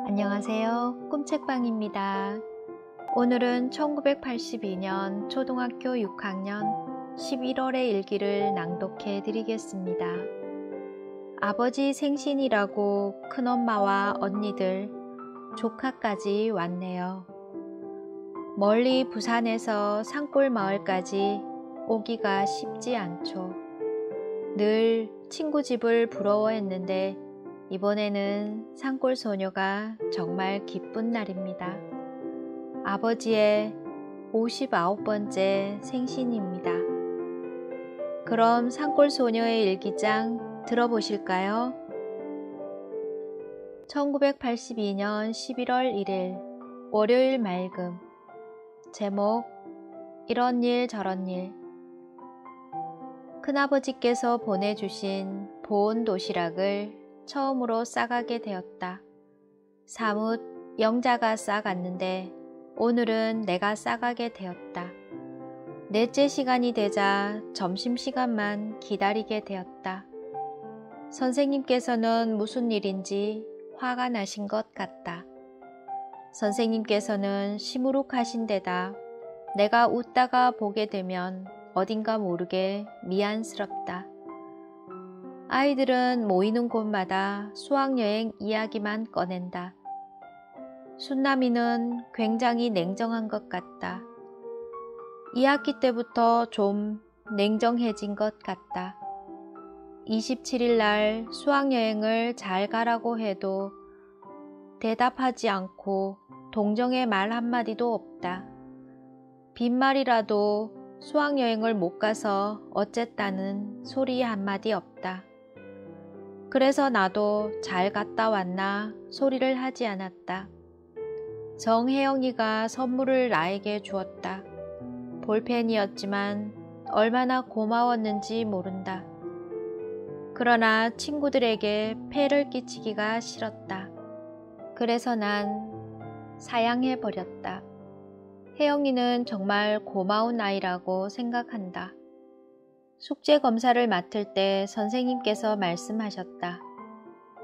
안녕하세요. 꿈책방입니다. 오늘은 1982년 초등학교 6학년 11월의 일기를 낭독해 드리겠습니다. 아버지 생신이라고 큰엄마와 언니들, 조카까지 왔네요. 멀리 부산에서 산골 마을까지 오기가 쉽지 않죠. 늘 친구 집을 부러워했는데 이번에는 산골 소녀가 정말 기쁜 날입니다. 아버지의 59번째 생신입니다. 그럼 산골 소녀의 일기장 들어보실까요? 1982년 11월 1일 월요일 맑음. 제목 이런 일 저런 일. 큰아버지께서 보내주신 보온 도시락을 처음으로 싸가게 되었다. 사뭇 영자가 싸갔는데 오늘은 내가 싸가게 되었다. 넷째 시간이 되자 점심시간만 기다리게 되었다. 선생님께서는 무슨 일인지 화가 나신 것 같다. 선생님께서는 시무룩하신 데다 내가 웃다가 보게 되면 어딘가 모르게 미안스럽다. 아이들은 모이는 곳마다 수학여행 이야기만 꺼낸다. 순남이는 굉장히 냉정한 것 같다. 2학기 때부터 좀 냉정해진 것 같다. 27일 날 수학여행을 잘 가라고 해도 대답하지 않고 동정의 말 한마디도 없다. 빈말이라도 수학여행을 못 가서 어쨌다는 소리 한마디 없다. 그래서 나도 잘 갔다 왔나 소리를 하지 않았다. 정혜영이가 선물을 나에게 주었다. 볼펜이었지만 얼마나 고마웠는지 모른다. 그러나 친구들에게 폐를 끼치기가 싫었다. 그래서 난 사양해버렸다. 혜영이는 정말 고마운 아이라고 생각한다. 숙제 검사를 맡을 때 선생님께서 말씀하셨다.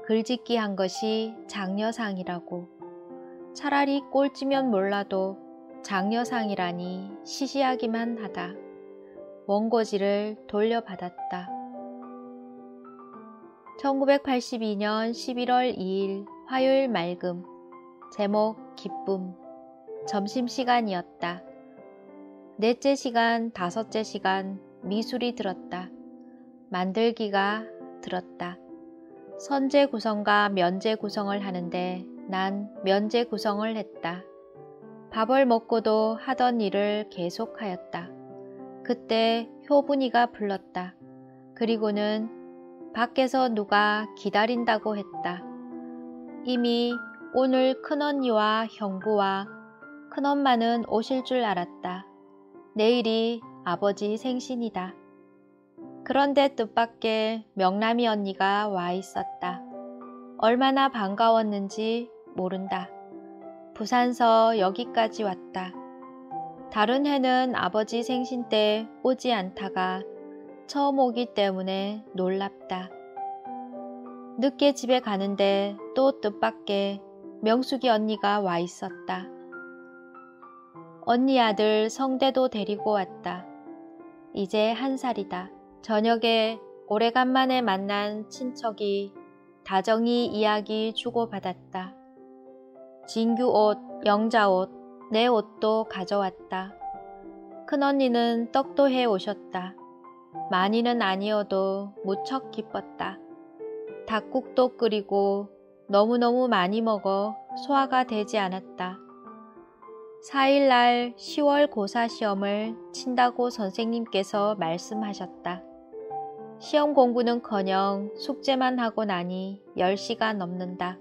글짓기 한 것이 장려상이라고. 차라리 꼴찌면 몰라도 장려상이라니 시시하기만 하다. 원고지를 돌려받았다. 1982년 11월 2일 화요일 맑음. 제목 기쁨. 점심시간이었다. 넷째 시간, 다섯째 시간 미술이 들었다. 만들기가 들었다. 선제 구성과 면제 구성을 하는데 난 면제 구성을 했다. 밥을 먹고도 하던 일을 계속하였다. 그때 효분이가 불렀다. 그리고는 밖에서 누가 기다린다고 했다. 이미 오늘 큰언니와 형부와 큰엄마는 오실 줄 알았다. 내일이 아버지 생신이다. 그런데 뜻밖의 명남이 언니가 와 있었다. 얼마나 반가웠는지 모른다. 부산서 여기까지 왔다. 다른 해는 아버지 생신 때 오지 않다가 처음 오기 때문에 놀랍다. 늦게 집에 가는데 또 뜻밖의 명숙이 언니가 와 있었다. 언니 아들 성대도 데리고 왔다. 이제 1살이다. 저녁에 오래간만에 만난 친척이 다정히 이야기 주고받았다. 진규 옷, 영자 옷, 내 옷도 가져왔다. 큰언니는 떡도 해 오셨다. 많이는 아니어도 무척 기뻤다. 닭국도 끓이고 너무너무 많이 먹어 소화가 되지 않았다. 4일날 10월 고사 시험을 친다고 선생님께서 말씀하셨다. 시험 공부는커녕 숙제만 하고 나니 10시가 넘는다.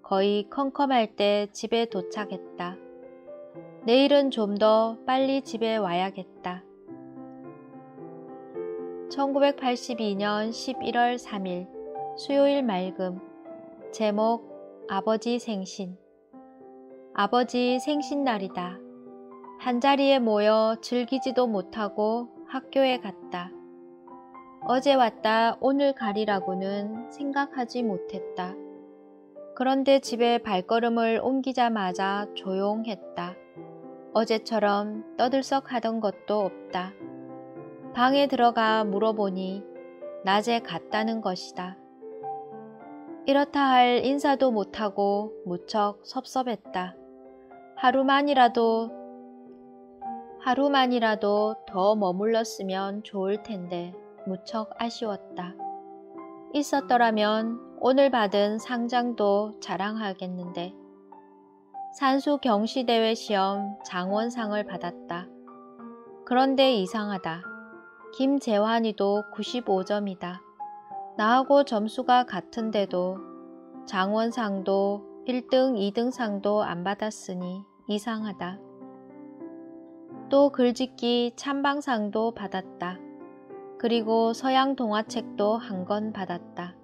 거의 컴컴할 때 집에 도착했다. 내일은 좀 더 빨리 집에 와야겠다. 1982년 11월 3일 수요일 맑음. 제목 아버지 생신. 아버지 생신날이다. 한자리에 모여 즐기지도 못하고 학교에 갔다. 어제 왔다 오늘 가리라고는 생각하지 못했다. 그런데 집에 발걸음을 옮기자마자 조용했다. 어제처럼 떠들썩하던 것도 없다. 방에 들어가 물어보니 낮에 갔다는 것이다. 이렇다 할 인사도 못하고 무척 섭섭했다. 하루만이라도 더 머물렀으면 좋을 텐데 무척 아쉬웠다. 있었더라면 오늘 받은 상장도 자랑하겠는데. 산수 경시대회 시험 장원상을 받았다. 그런데 이상하다. 김재환이도 95점이다. 나하고 점수가 같은데도 장원상도 1등, 2등 상도 안 받았으니 이상하다. 또 글짓기 찬방상도 받았다. 그리고 서양 동화책도 한 권 받았다.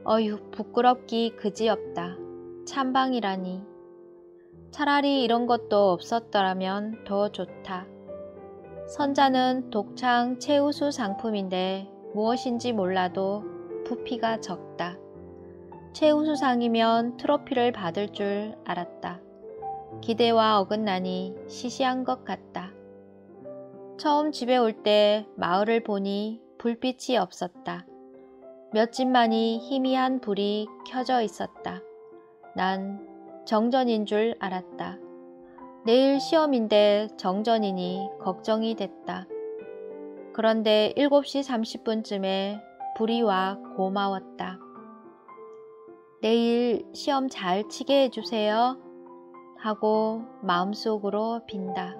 어휴, 부끄럽기 그지없다. 찬방이라니. 차라리 이런 것도 없었더라면 더 좋다. 선자는 독창 최우수 상품인데 무엇인지 몰라도 부피가 적다. 최우수상이면 트로피를 받을 줄 알았다. 기대와 어긋나니 시시한 것 같다. 처음 집에 올 때 마을을 보니 불빛이 없었다. 몇 집만이 희미한 불이 켜져 있었다. 난 정전인 줄 알았다. 내일 시험인데 정전이니 걱정이 됐다. 그런데 7시 30분쯤에 불이 와 고마웠다. 내일 시험 잘 치게 해주세요 하고 마음속으로 빈다.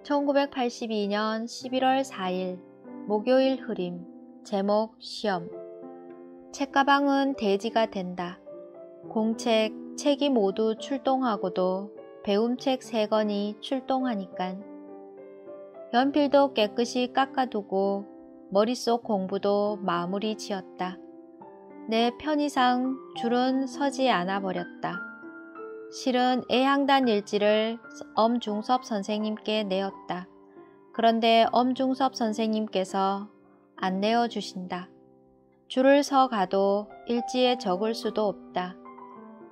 1982년 11월 4일 목요일 흐림. 제목 시험. 책가방은 대지가 된다. 공책, 책이 모두 출동하고도 배움책 3권이 출동하니깐. 연필도 깨끗이 깎아두고 머릿속 공부도 마무리 지었다. 내 편의상 줄은 서지 않아 버렸다. 실은 애향단 일지를 엄중섭 선생님께 내었다. 그런데 엄중섭 선생님께서 안 내어주신다. 줄을 서 가도 일지에 적을 수도 없다.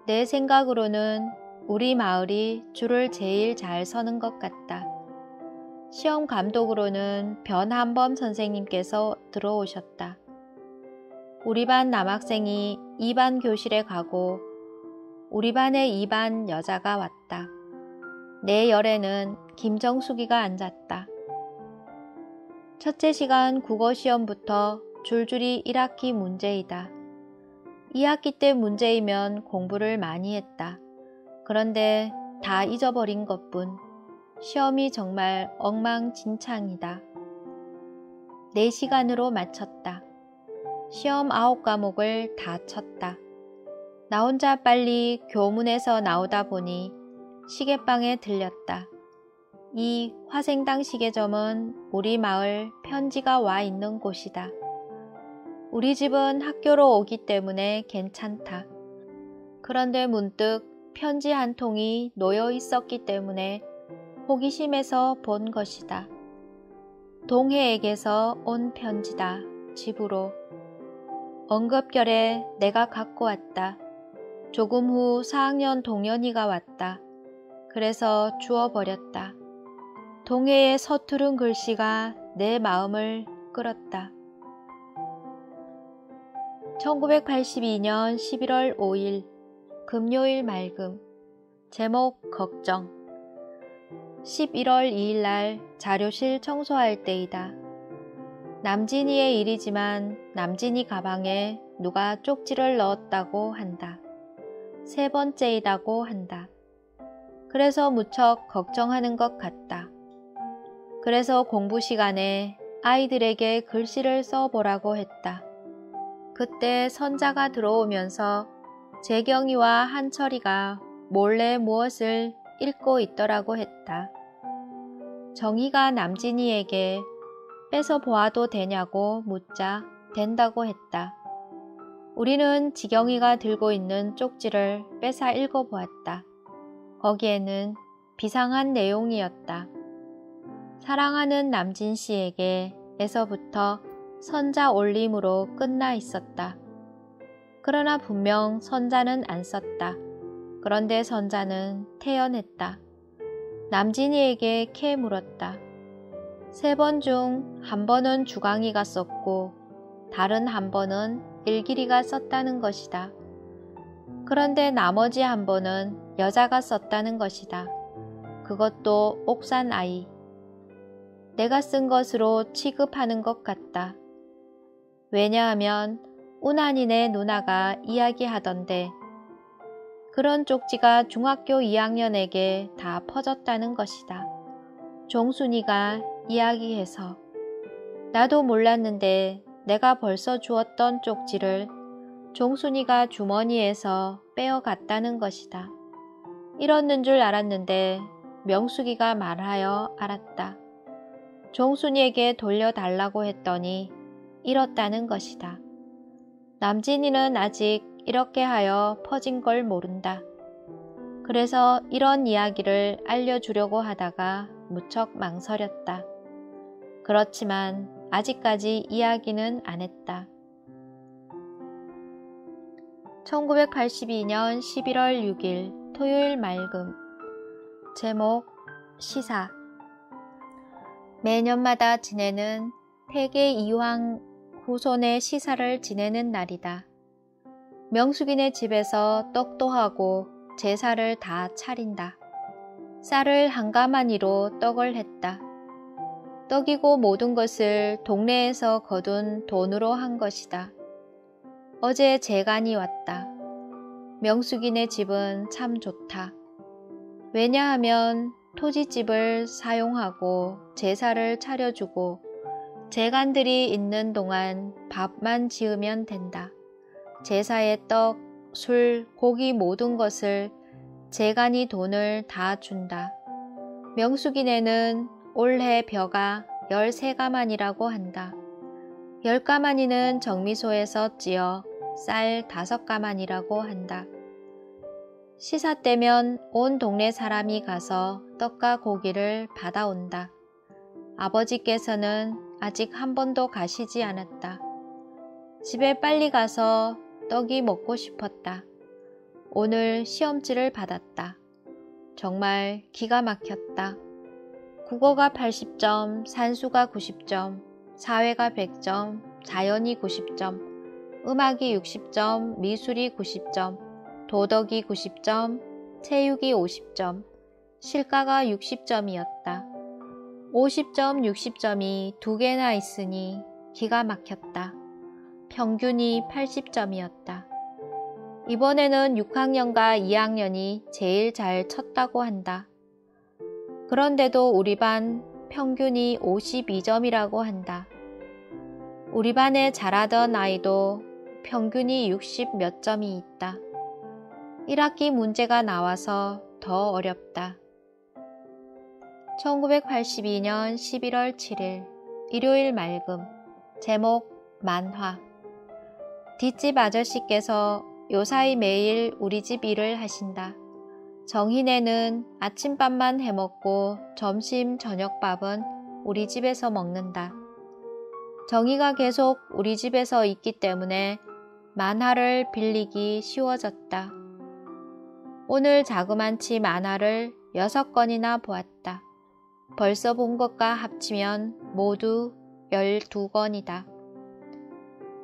내 생각으로는 우리 마을이 줄을 제일 잘 서는 것 같다. 시험 감독으로는 변한범 선생님께서 들어오셨다. 우리 반 남학생이 2반 교실에 가고 우리 반에 2반 여자가 왔다. 내 열에는 김정숙이가 앉았다. 첫째 시간 국어시험부터 줄줄이 1학기 문제이다. 2학기 때 문제이면 공부를 많이 했다. 그런데 다 잊어버린 것뿐. 시험이 정말 엉망진창이다. 4시간으로 마쳤다. 시험 9과목을 다 쳤다. 나 혼자 빨리 교문에서 나오다 보니 시계방에 들렸다. 이 화생당 시계점은 우리 마을 편지가 와 있는 곳이다. 우리 집은 학교로 오기 때문에 괜찮다. 그런데 문득 편지 한 통이 놓여 있었기 때문에 호기심에서 본 것이다. 동해에게서 온 편지다. 집으로. 언급결에 내가 갖고 왔다. 조금 후 4학년 동현이가 왔다. 그래서 주워버렸다. 동해의 서투른 글씨가 내 마음을 끌었다. 1982년 11월 5일 금요일 맑음. 제목 걱정. 11월 2일 날 자료실 청소할 때이다. 남진이의 일이지만 남진이 가방에 누가 쪽지를 넣었다고 한다. 3번째이다고 한다. 그래서 무척 걱정하는 것 같다. 그래서 공부 시간에 아이들에게 글씨를 써보라고 했다. 그때 선자가 들어오면서 재경이와 한철이가 몰래 무엇을 읽고 있더라고 했다. 정희가 남진이에게 뺏어 보아도 되냐고 묻자 된다고 했다. 우리는 지경이가 들고 있는 쪽지를 뺏어 읽어보았다. 거기에는 비상한 내용이었다. 사랑하는 남진 씨에게 에서부터 선자 올림으로 끝나 있었다. 그러나 분명 선자는 안 썼다. 그런데 선자는 태연했다. 남진이에게 캐 물었다. 3번 중 한 번은 주강이가 썼고 다른 한 번은 일길이가 썼다는 것이다. 그런데 나머지 한 번은 여자가 썼다는 것이다. 그것도 옥산 아이. 내가 쓴 것으로 취급하는 것 같다. 왜냐하면 운한이네 누나가 이야기하던데 그런 쪽지가 중학교 2학년에게 다 퍼졌다는 것이다. 종순이가 이야기해서. 나도 몰랐는데 내가 벌써 주었던 쪽지를 종순이가 주머니에서 빼어갔다는 것이다. 잃었는 줄 알았는데 명숙이가 말하여 알았다. 종순이에게 돌려달라고 했더니 잃었다는 것이다. 남진이는 아직 이렇게 하여 퍼진 걸 모른다. 그래서 이런 이야기를 알려주려고 하다가 무척 망설였다. 그렇지만 아직까지 이야기는 안 했다. 1982년 11월 6일 토요일 맑음. 제목 시사. 매년마다 지내는 태계 이황 후손의 시사를 지내는 날이다. 명숙이네 집에서 떡도 하고 제사를 다 차린다. 쌀을 한 가마니로 떡을 했다. 떡이고 모든 것을 동네에서 거둔 돈으로 한 것이다. 어제 재간이 왔다. 명숙이네 집은 참 좋다. 왜냐하면 토지집을 사용하고 제사를 차려주고 재간들이 있는 동안 밥만 지으면 된다. 제사에 떡, 술, 고기 모든 것을 재간이 돈을 다 준다. 명숙이네는 올해 벼가 13가만이라고 한다. 10가만이는 정미소에서 찌어 쌀 5가만이라고 한다. 시사 때면 온 동네 사람이 가서 떡과 고기를 받아온다. 아버지께서는 아직 한 번도 가시지 않았다. 집에 빨리 가서 떡이 먹고 싶었다. 오늘 시험지를 받았다. 정말 기가 막혔다. 국어가 80점, 산수가 90점, 사회가 100점, 자연이 90점, 음악이 60점, 미술이 90점, 도덕이 90점, 체육이 50점, 실가가 60점이었다. 50점, 60점이 2개나 있으니 기가 막혔다. 평균이 80점이었다. 이번에는 6학년과 2학년이 제일 잘 쳤다고 한다. 그런데도 우리 반 평균이 52점이라고 한다. 우리 반에 잘하던 아이도 평균이 60 몇 점이 있다. 1학기 문제가 나와서 더 어렵다. 1982년 11월 7일 일요일 맑음. 제목 만화. 뒷집 아저씨께서 요사이 매일 우리 집 일을 하신다. 정희네는 아침밥만 해먹고 점심 저녁밥은 우리 집에서 먹는다. 정희가 계속 우리 집에서 있기 때문에 만화를 빌리기 쉬워졌다. 오늘 자그만치 만화를 6권이나 보았다. 벌써 본 것과 합치면 모두 12권이다.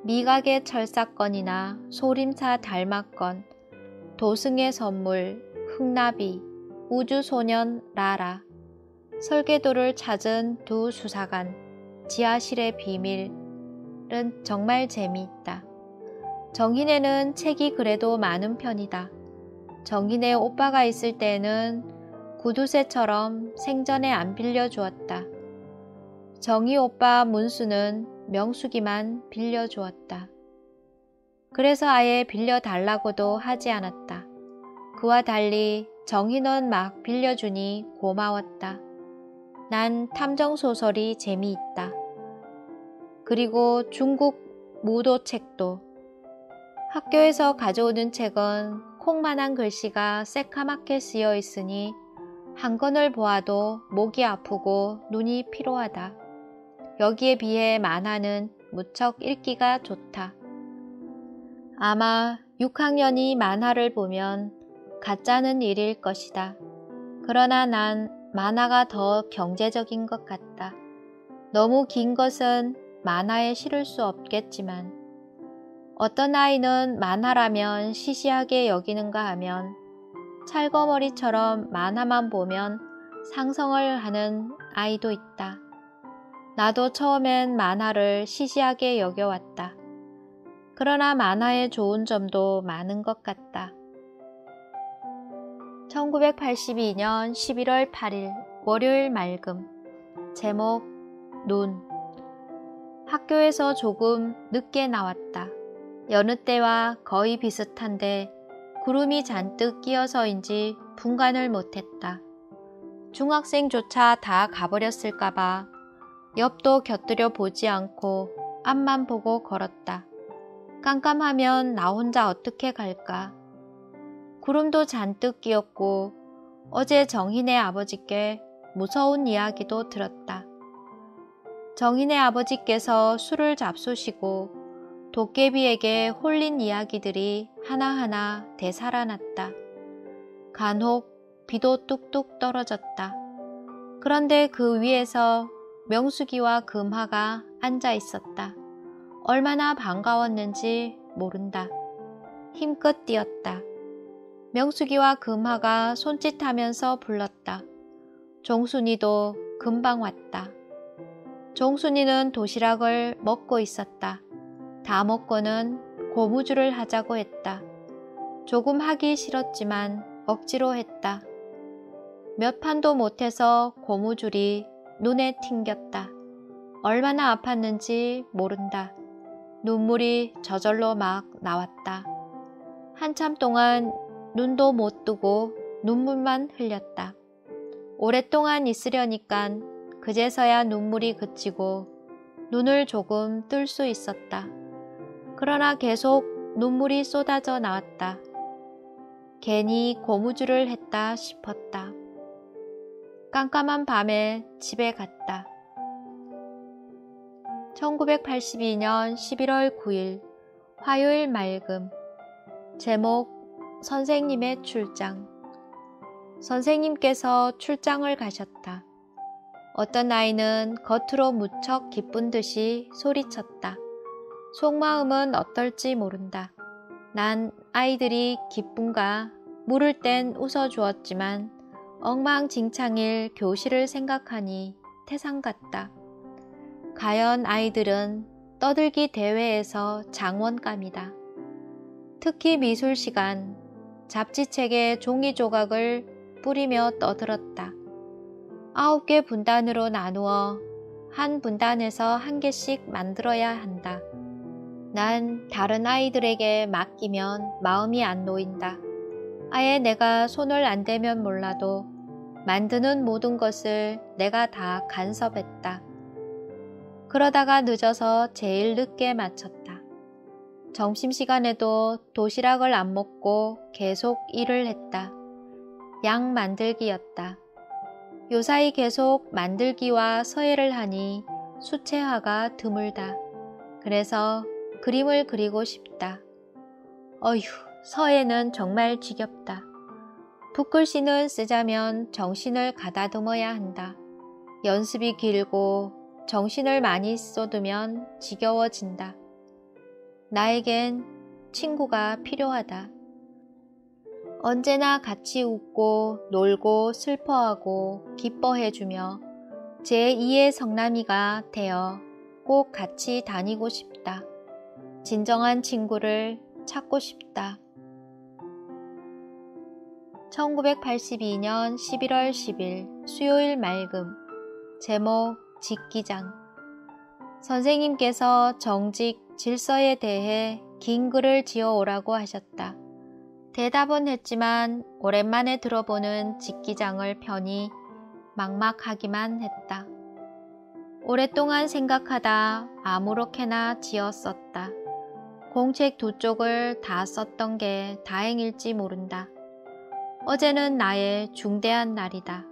미각의 철사건이나 소림사 달마건, 도승의 선물, 흑나비, 우주소년 라라, 설계도를 찾은 두 수사관, 지하실의 비밀은 정말 재미있다. 정희네는 책이 그래도 많은 편이다. 정희네 오빠가 있을 때는 구두쇠처럼 생전에 안 빌려주었다. 정희 오빠 문수는 명숙이만 빌려주었다. 그래서 아예 빌려달라고도 하지 않았다. 그와 달리 정희는 막 빌려주니 고마웠다. 난 탐정소설이 재미있다. 그리고 중국 무도책도. 학교에서 가져오는 책은 콩만한 글씨가 새카맣게 쓰여 있으니 한 권을 보아도 목이 아프고 눈이 피로하다. 여기에 비해 만화는 무척 읽기가 좋다. 아마 6학년이 만화를 보면 가짜는 일일 것이다. 그러나 난 만화가 더 경제적인 것 같다. 너무 긴 것은 만화에 실을 수 없겠지만 어떤 아이는 만화라면 시시하게 여기는가 하면 찰거머리처럼 만화만 보면 상성을 하는 아이도 있다. 나도 처음엔 만화를 시시하게 여겨왔다. 그러나 만화의 좋은 점도 많은 것 같다. 1982년 11월 8일 월요일 맑음. 제목 눈. 학교에서 조금 늦게 나왔다. 여느 때와 거의 비슷한데 구름이 잔뜩 끼어서인지 분간을 못했다. 중학생조차 다 가버렸을까봐 옆도 곁들여 보지 않고 앞만 보고 걸었다. 깜깜하면 나 혼자 어떻게 갈까? 구름도 잔뜩 끼었고 어제 정희네 아버지께 무서운 이야기도 들었다. 정희네 아버지께서 술을 잡수시고 도깨비에게 홀린 이야기들이 하나하나 되살아났다. 간혹 비도 뚝뚝 떨어졌다. 그런데 그 위에서 명숙이와 금화가 앉아 있었다. 얼마나 반가웠는지 모른다. 힘껏 뛰었다. 명숙이와 금화가 손짓하면서 불렀다. 종순이도 금방 왔다. 종순이는 도시락을 먹고 있었다. 다 먹고는 고무줄을 하자고 했다. 조금 하기 싫었지만 억지로 했다. 몇 판도 못해서 고무줄이 눈에 튕겼다. 얼마나 아팠는지 모른다. 눈물이 저절로 막 나왔다. 한참 동안 눈도 못 뜨고 눈물만 흘렸다. 오랫동안 있으려니깐 그제서야 눈물이 그치고 눈을 조금 뜰 수 있었다. 그러나 계속 눈물이 쏟아져 나왔다. 괜히 고무줄을 했다 싶었다. 깜깜한 밤에 집에 갔다. 1982년 11월 9일 화요일 맑음. 제목 선생님의 출장. 선생님께서 출장을 가셨다. 어떤 아이는 겉으로 무척 기쁜 듯이 소리쳤다. 속마음은 어떨지 모른다. 난 아이들이 기쁜가 물을 땐 웃어주었지만 엉망진창일 교실을 생각하니 태산 같다. 과연 아이들은 떠들기 대회에서 장원감이다. 특히 미술 시간, 잡지책에 종이 조각을 뿌리며 떠들었다. 9개 분단으로 나누어 한 분단에서 1개씩 만들어야 한다. 난 다른 아이들에게 맡기면 마음이 안 놓인다. 아예 내가 손을 안 대면 몰라도 만드는 모든 것을 내가 다 간섭했다. 그러다가 늦어서 제일 늦게 마쳤다. 점심시간에도 도시락을 안 먹고 계속 일을 했다. 양 만들기였다. 요사이 계속 만들기와 서예를 하니 수채화가 드물다. 그래서 그림을 그리고 싶다. 어휴, 서예는 정말 지겹다. 붓글씨는 쓰자면 정신을 가다듬어야 한다. 연습이 길고 정신을 많이 쏟으면 지겨워진다. 나에겐 친구가 필요하다. 언제나 같이 웃고 놀고 슬퍼하고 기뻐해주며 제2의 성남이가 되어 꼭 같이 다니고 싶다. 진정한 친구를 찾고 싶다. 1982년 11월 10일 수요일 맑음. 제목 직기장. 선생님께서 정직, 질서에 대해 긴 글을 지어오라고 하셨다. 대답은 했지만 오랜만에 들어보는 직기장을 펴니 막막하기만 했다. 오랫동안 생각하다 아무렇게나 지었었다. 공책 2쪽을 다 썼던 게 다행일지 모른다. 어제는 나의 중대한 날이다.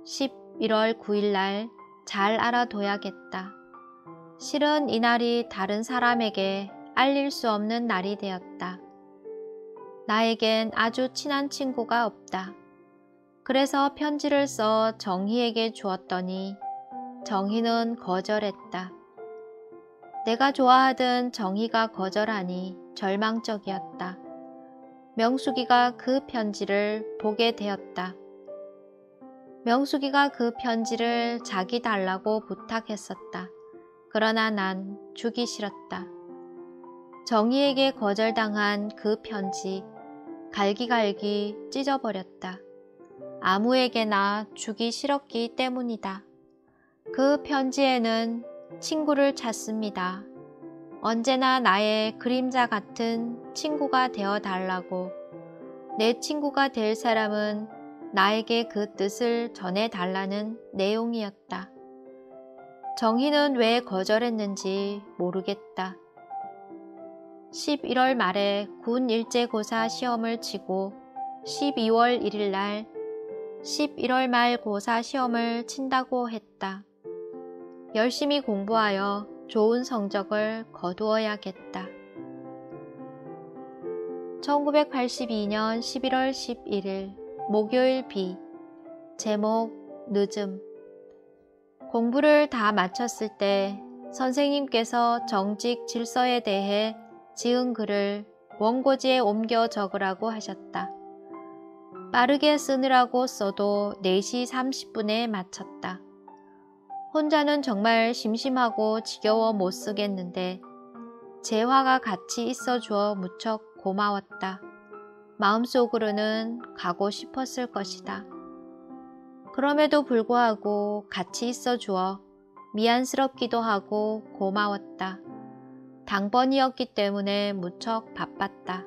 11월 9일 날 잘 알아둬야겠다. 실은 이날이 다른 사람에게 알릴 수 없는 날이 되었다. 나에겐 아주 친한 친구가 없다. 그래서 편지를 써 정희에게 주었더니 정희는 거절했다. 내가 좋아하던 정희가 거절하니 절망적이었다. 명숙이가 그 편지를 보게 되었다. 명숙이가 그 편지를 자기 달라고 부탁했었다. 그러나 난 주기 싫었다. 정희에게 거절당한 그 편지 갈기갈기 찢어버렸다. 아무에게나 주기 싫었기 때문이다. 그 편지에는 친구를 찾습니다. 언제나 나의 그림자 같은 친구가 되어 달라고, 내 친구가 될 사람은 나에게 그 뜻을 전해달라는 내용이었다. 정희는 왜 거절했는지 모르겠다. 11월 말에 군 일제고사 시험을 치고 12월 1일 날 11월 말 고사 시험을 친다고 했다. 열심히 공부하여 좋은 성적을 거두어야겠다. 1982년 11월 11일 목요일 비. 제목 늦음. 공부를 다 마쳤을 때 선생님께서 정직 질서에 대해 지은 글을 원고지에 옮겨 적으라고 하셨다. 빠르게 쓰느라고 써도 4시 30분에 마쳤다. 혼자는 정말 심심하고 지겨워 못 쓰겠는데 재화가 같이 있어 주어 무척 고마웠다. 마음속으로는 가고 싶었을 것이다. 그럼에도 불구하고 같이 있어 주어 미안스럽기도 하고 고마웠다. 당번이었기 때문에 무척 바빴다.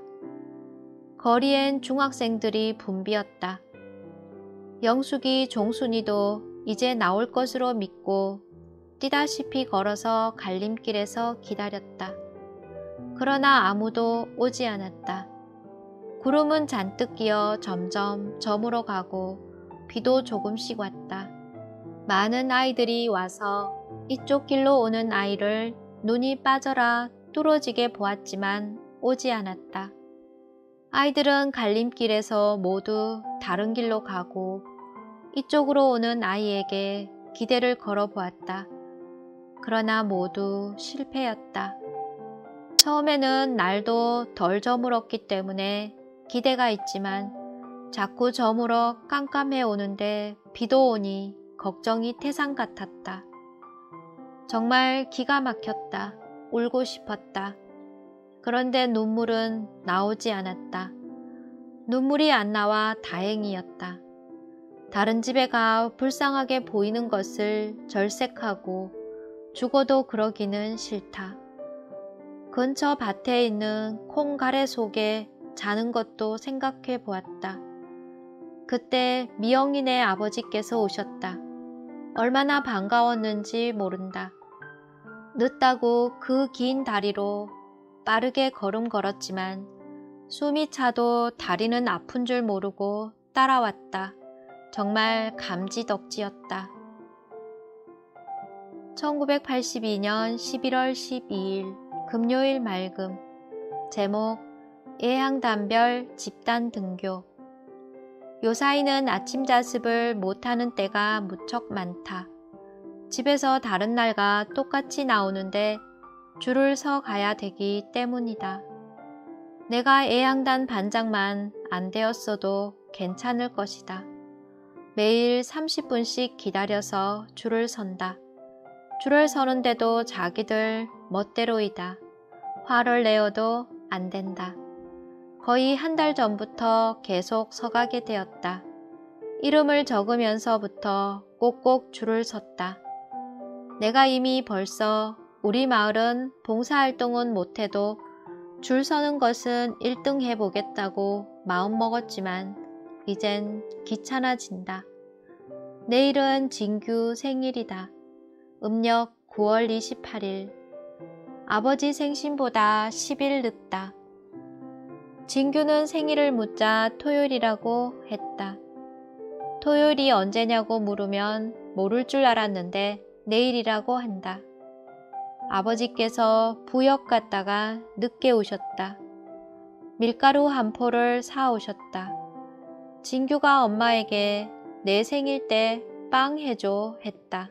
거리엔 중학생들이 붐비었다. 영숙이, 종순이도 이제 나올 것으로 믿고 뛰다시피 걸어서 갈림길에서 기다렸다. 그러나 아무도 오지 않았다. 구름은 잔뜩 끼어 점점 저물어 가고 비도 조금씩 왔다. 많은 아이들이 와서 이쪽 길로 오는 아이를 눈이 빠져라 뚫어지게 보았지만 오지 않았다. 아이들은 갈림길에서 모두 다른 길로 가고 이쪽으로 오는 아이에게 기대를 걸어보았다. 그러나 모두 실패였다. 처음에는 날도 덜 저물었기 때문에 기대가 있지만 자꾸 저물어 깜깜해 오는데 비도 오니 걱정이 태산 같았다. 정말 기가 막혔다. 울고 싶었다. 그런데 눈물은 나오지 않았다. 눈물이 안 나와 다행이었다. 다른 집에 가 불쌍하게 보이는 것을 절색하고 죽어도 그러기는 싫다. 근처 밭에 있는 콩가래 속에 자는 것도 생각해 보았다. 그때 미영이네 아버지께서 오셨다. 얼마나 반가웠는지 모른다. 늦다고 그 긴 다리로 빠르게 걸음 걸었지만 숨이 차도 다리는 아픈 줄 모르고 따라왔다. 정말 감지덕지였다. 1982년 11월 12일 금요일 맑음. 제목 예향단별 집단 등교. 요사이는 아침 자습을 못하는 때가 무척 많다. 집에서 다른 날과 똑같이 나오는데 줄을 서 가야 되기 때문이다. 내가 예향단 반장만 안 되었어도 괜찮을 것이다. 매일 30분씩 기다려서 줄을 선다. 줄을 서는데도 자기들 멋대로이다. 화를 내어도 안 된다. 거의 한 달 전부터 계속 서가게 되었다. 이름을 적으면서부터 꼭꼭 줄을 섰다. 내가 이미 벌써 우리 마을은 봉사활동은 못해도 줄 서는 것은 1등 해보겠다고 마음먹었지만 이젠 귀찮아진다. 내일은 진규 생일이다. 음력 9월 28일. 아버지 생신보다 10일 늦다. 진규는 생일을 묻자 토요일이라고 했다. 토요일이 언제냐고 물으면 모를 줄 알았는데 내일이라고 한다. 아버지께서 부역 갔다가 늦게 오셨다. 밀가루 한 포를 사오셨다. 진규가 엄마에게 내 생일 때 빵 해줘 했다.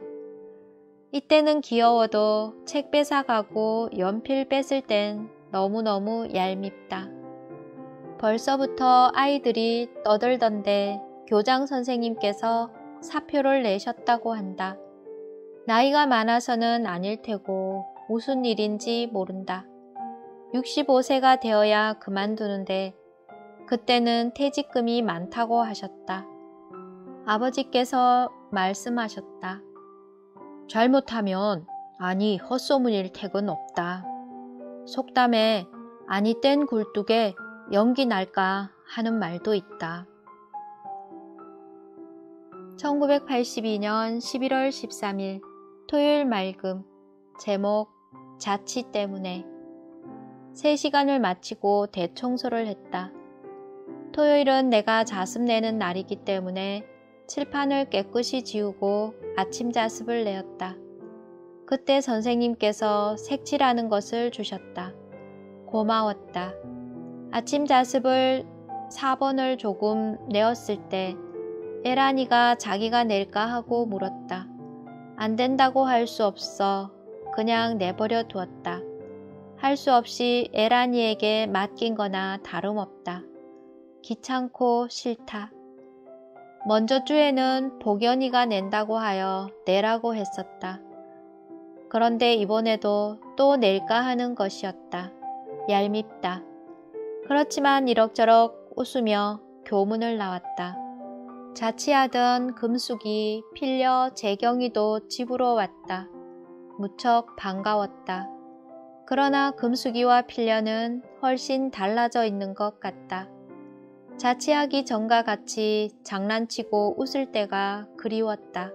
이때는 귀여워도 책 뺏어가고 연필 뺏을 땐 너무너무 얄밉다. 벌써부터 아이들이 떠들던데 교장 선생님께서 사표를 내셨다고 한다. 나이가 많아서는 아닐 테고 무슨 일인지 모른다. 65세가 되어야 그만두는데 그때는 퇴직금이 많다고 하셨다. 아버지께서 말씀하셨다. 잘못하면 아니 헛소문일 택은 없다. 속담에 아니 뗀 굴뚝에 연기 날까 하는 말도 있다. 1982년 11월 13일 토요일 맑음. 제목 자취 때문에. 3시간을 마치고 대청소를 했다. 토요일은 내가 자습 내는 날이기 때문에 칠판을 깨끗이 지우고 아침 자습을 내었다. 그때 선생님께서 색칠하는 것을 주셨다. 고마웠다. 아침 자습을 4번을 조금 내었을 때 에란이가 자기가 낼까 하고 물었다. 안 된다고 할 수 없어. 그냥 내버려 두었다. 할 수 없이 에란이에게 맡긴 거나 다름없다. 귀찮고 싫다. 먼저 주에는 복연이가 낸다고 하여 내라고 했었다. 그런데 이번에도 또 낼까 하는 것이었다. 얄밉다. 그렇지만 이럭저럭 웃으며 교문을 나왔다. 자취하던 금숙이, 필려, 재경이도 집으로 왔다. 무척 반가웠다. 그러나 금숙이와 필려는 훨씬 달라져 있는 것 같다. 자취하기 전과 같이 장난치고 웃을 때가 그리웠다.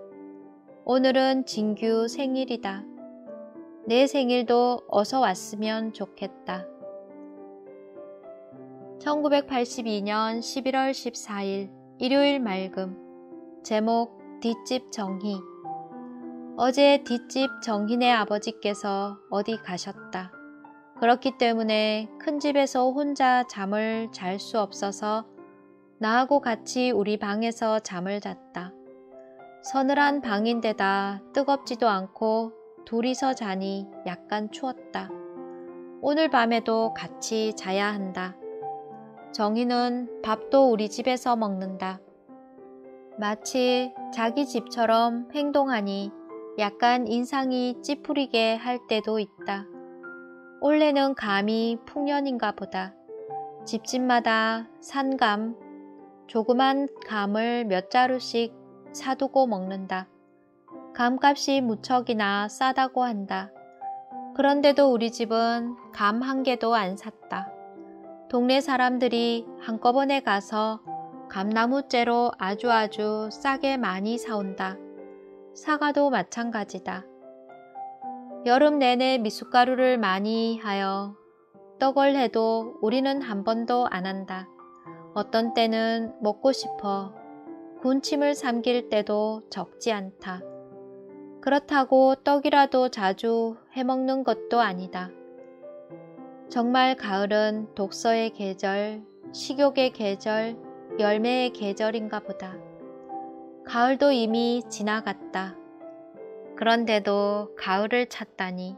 오늘은 진규 생일이다. 내 생일도 어서 왔으면 좋겠다. 1982년 11월 14일 일요일 맑음. 제목 뒷집 정희. 어제 뒷집 정희네 아버지께서 어디 가셨다. 그렇기 때문에 큰 집에서 혼자 잠을 잘 수 없어서 나하고 같이 우리 방에서 잠을 잤다. 서늘한 방인데다 뜨겁지도 않고 둘이서 자니 약간 추웠다. 오늘 밤에도 같이 자야 한다. 정희는 밥도 우리 집에서 먹는다. 마치 자기 집처럼 행동하니 약간 인상이 찌푸리게 할 때도 있다. 올해는 감이 풍년인가 보다. 집집마다 산감, 조그만 감을 몇 자루씩 사두고 먹는다. 감값이 무척이나 싸다고 한다. 그런데도 우리 집은 감 한 개도 안 샀다. 동네 사람들이 한꺼번에 가서 감나무째로 아주 싸게 많이 사온다. 사과도 마찬가지다. 여름 내내 미숫가루를 많이 하여 떡을 해도 우리는 한 번도 안 한다. 어떤 때는 먹고 싶어 군침을 삼킬 때도 적지 않다. 그렇다고 떡이라도 자주 해먹는 것도 아니다. 정말 가을은 독서의 계절, 식욕의 계절, 열매의 계절인가 보다. 가을도 이미 지나갔다. 그런데도 가을을 찾다니.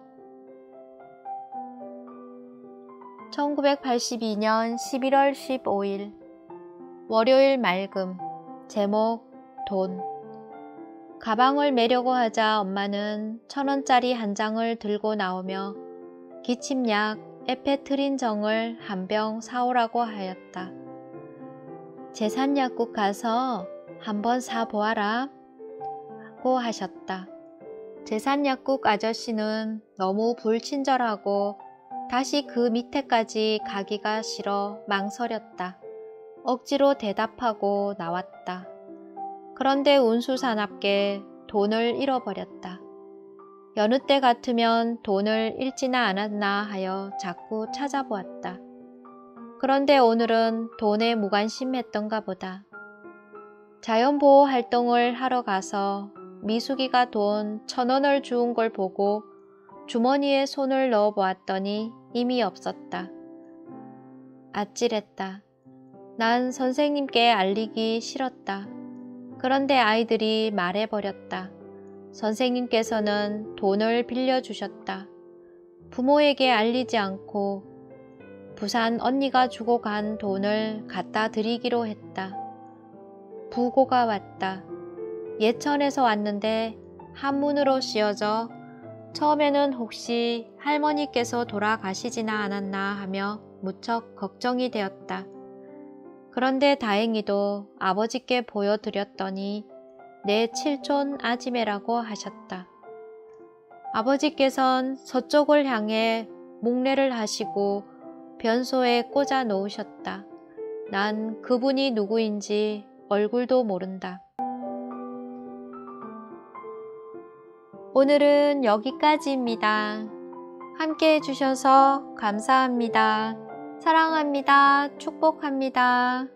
1982년 11월 15일 월요일 맑음. 제목 돈. 가방을 매려고 하자 엄마는 1,000원짜리 한 장을 들고 나오며 기침약 에페트린정을 한 병 사오라고 하였다. 제산약국 가서 한번 사보아라 고 하셨다. 제산약국 아저씨는 너무 불친절하고 다시 그 밑에까지 가기가 싫어 망설였다. 억지로 대답하고 나왔다. 그런데 운수사납게 돈을 잃어버렸다. 여느 때 같으면 돈을 잃지나 않았나 하여 자꾸 찾아보았다. 그런데 오늘은 돈에 무관심했던가 보다. 자연보호 활동을 하러 가서 미숙이가 돈 1,000원을 주운 걸 보고 주머니에 손을 넣어 보았더니 이미 없었다. 아찔했다. 난 선생님께 알리기 싫었다. 그런데 아이들이 말해버렸다. 선생님께서는 돈을 빌려주셨다. 부모에게 알리지 않고 부산 언니가 주고 간 돈을 갖다 드리기로 했다. 부고가 왔다. 예천에서 왔는데 한문으로 씌어져 처음에는 혹시 할머니께서 돌아가시지나 않았나 하며 무척 걱정이 되었다. 그런데 다행히도 아버지께 보여드렸더니 내 칠촌 아지매라고 하셨다. 아버지께선 서쪽을 향해 목례를 하시고 변소에 꽂아 놓으셨다. 난 그분이 누구인지 얼굴도 모른다. 오늘은 여기까지입니다. 함께 해주셔서 감사합니다. 사랑합니다. 축복합니다.